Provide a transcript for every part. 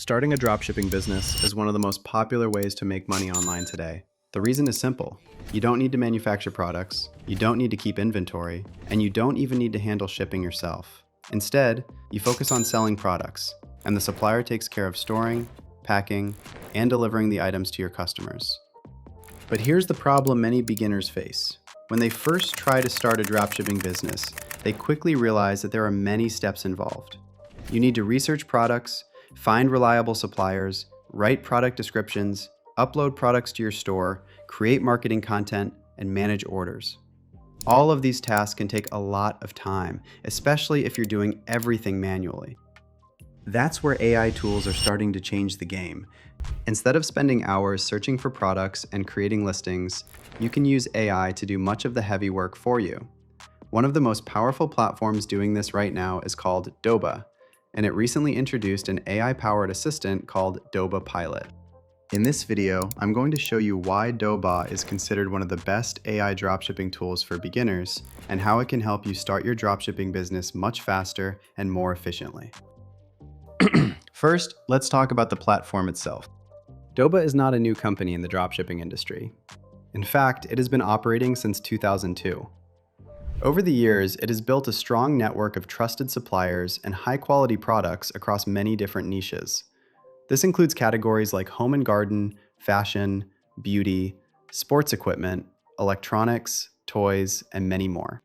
Starting a dropshipping business is one of the most popular ways to make money online today. The reason is simple. You don't need to manufacture products, you don't need to keep inventory, and you don't even need to handle shipping yourself. Instead, you focus on selling products, and the supplier takes care of storing, packing, and delivering the items to your customers. But here's the problem many beginners face. When they first try to start a dropshipping business, they quickly realize that there are many steps involved. You need to research products, find reliable suppliers, write product descriptions, upload products to your store, create marketing content, and manage orders. All of these tasks can take a lot of time, especially if you're doing everything manually. That's where AI tools are starting to change the game. Instead of spending hours searching for products and creating listings, you can use AI to do much of the heavy work for you. One of the most powerful platforms doing this right now is called Doba, and it recently introduced an AI-powered assistant called Doba Pilot. In this video, I'm going to show you why Doba is considered one of the best AI dropshipping tools for beginners and how it can help you start your dropshipping business much faster and more efficiently. First, let's talk about the platform itself. Doba is not a new company in the dropshipping industry. In fact, it has been operating since 2002. Over the years, it has built a strong network of trusted suppliers and high-quality products across many different niches. This includes categories like home and garden, fashion, beauty, sports equipment, electronics, toys, and many more.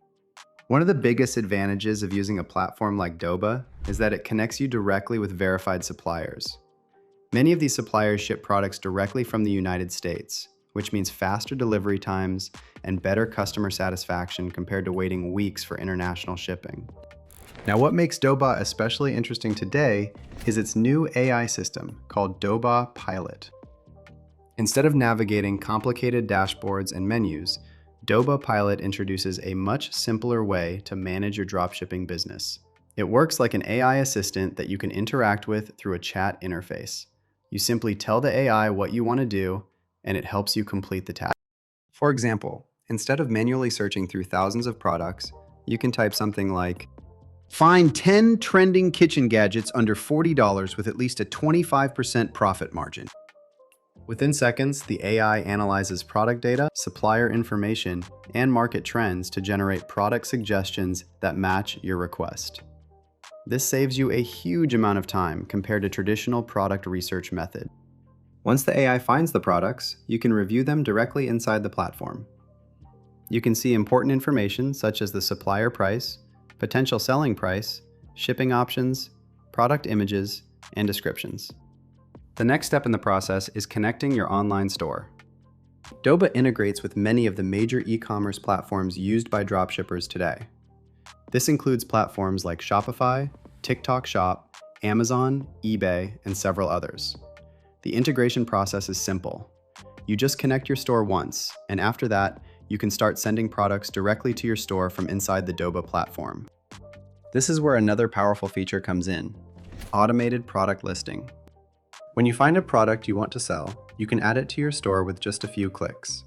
One of the biggest advantages of using a platform like Doba is that it connects you directly with verified suppliers. Many of these suppliers ship products directly from the United States, which means faster delivery times and better customer satisfaction compared to waiting weeks for international shipping. Now, what makes Doba especially interesting today is its new AI system called Doba Pilot. Instead of navigating complicated dashboards and menus, Doba Pilot introduces a much simpler way to manage your dropshipping business. It works like an AI assistant that you can interact with through a chat interface. You simply tell the AI what you want to do, and it helps you complete the task. For example, instead of manually searching through thousands of products, you can type something like, "Find 10 trending kitchen gadgets under $40 with at least a 25% profit margin." Within seconds, the AI analyzes product data, supplier information, and market trends to generate product suggestions that match your request. This saves you a huge amount of time compared to traditional product research method. Once the AI finds the products, you can review them directly inside the platform. You can see important information such as the supplier price, potential selling price, shipping options, product images, and descriptions. The next step in the process is connecting your online store. Doba integrates with many of the major e-commerce platforms used by dropshippers today. This includes platforms like Shopify, TikTok Shop, Amazon, eBay, and several others. The integration process is simple. You just connect your store once, and after that, you can start sending products directly to your store from inside the Doba platform. This is where another powerful feature comes in: automated product listing. When you find a product you want to sell, you can add it to your store with just a few clicks.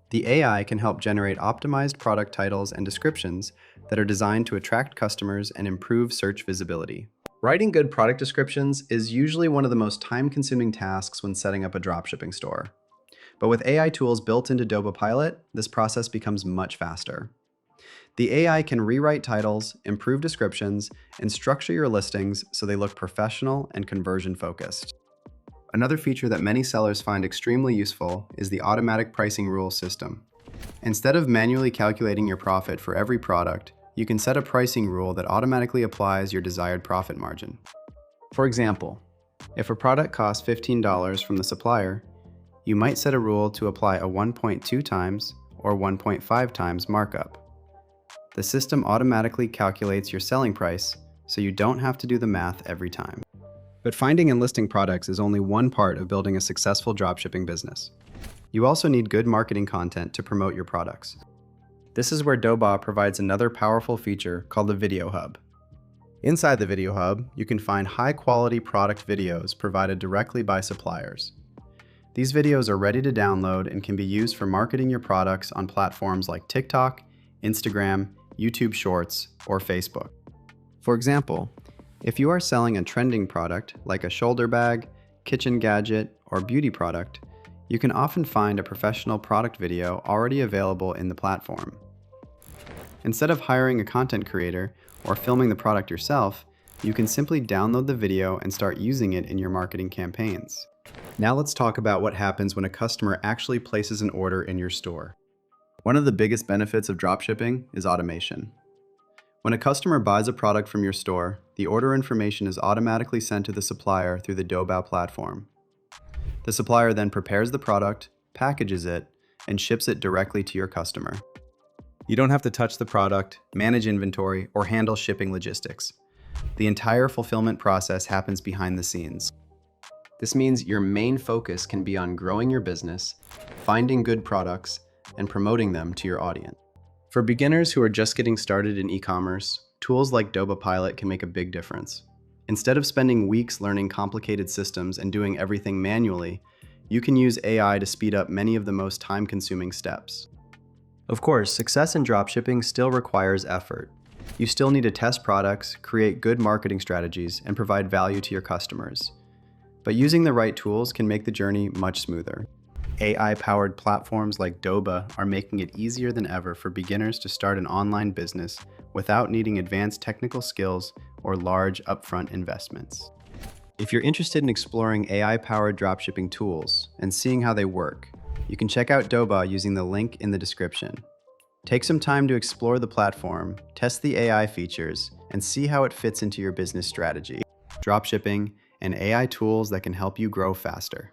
The AI can help generate optimized product titles and descriptions that are designed to attract customers and improve search visibility. Writing good product descriptions is usually one of the most time-consuming tasks when setting up a dropshipping store. But with AI tools built into Doba Pilot, this process becomes much faster. The AI can rewrite titles, improve descriptions, and structure your listings so they look professional and conversion-focused. Another feature that many sellers find extremely useful is the automatic pricing rule system. Instead of manually calculating your profit for every product, you can set a pricing rule that automatically applies your desired profit margin. For example, if a product costs $15 from the supplier, you might set a rule to apply a 1.2 times or 1.5 times markup. The system automatically calculates your selling price, so you don't have to do the math every time. But finding and listing products is only one part of building a successful dropshipping business. You also need good marketing content to promote your products. This is where Doba provides another powerful feature called the Video Hub. Inside the Video Hub, you can find high-quality product videos provided directly by suppliers. These videos are ready to download and can be used for marketing your products on platforms like TikTok, Instagram, YouTube Shorts, or Facebook. For example, If you are selling a trending product like a shoulder bag, kitchen gadget, or beauty product, you can often find a professional product video already available in the platform. Instead of hiring a content creator or filming the product yourself, you can simply download the video and start using it in your marketing campaigns. Now let's talk about what happens when a customer actually places an order in your store. One of the biggest benefits of dropshipping is automation. When a customer buys a product from your store, the order information is automatically sent to the supplier through the Doba platform. The supplier then prepares the product, packages it, and ships it directly to your customer. You don't have to touch the product, manage inventory, or handle shipping logistics. The entire fulfillment process happens behind the scenes. This means your main focus can be on growing your business, finding good products, and promoting them to your audience. For beginners who are just getting started in e-commerce, tools like Doba Pilot can make a big difference. Instead of spending weeks learning complicated systems and doing everything manually, you can use AI to speed up many of the most time-consuming steps. Of course, success in dropshipping still requires effort. You still need to test products, create good marketing strategies, and provide value to your customers. But using the right tools can make the journey much smoother. AI-powered platforms like Doba are making it easier than ever for beginners to start an online business without needing advanced technical skills or large upfront investments. If you're interested in exploring AI-powered dropshipping tools and seeing how they work, you can check out Doba using the link in the description. Take some time to explore the platform, test the AI features, and see how it fits into your business strategy. Dropshipping and AI tools that can help you grow faster.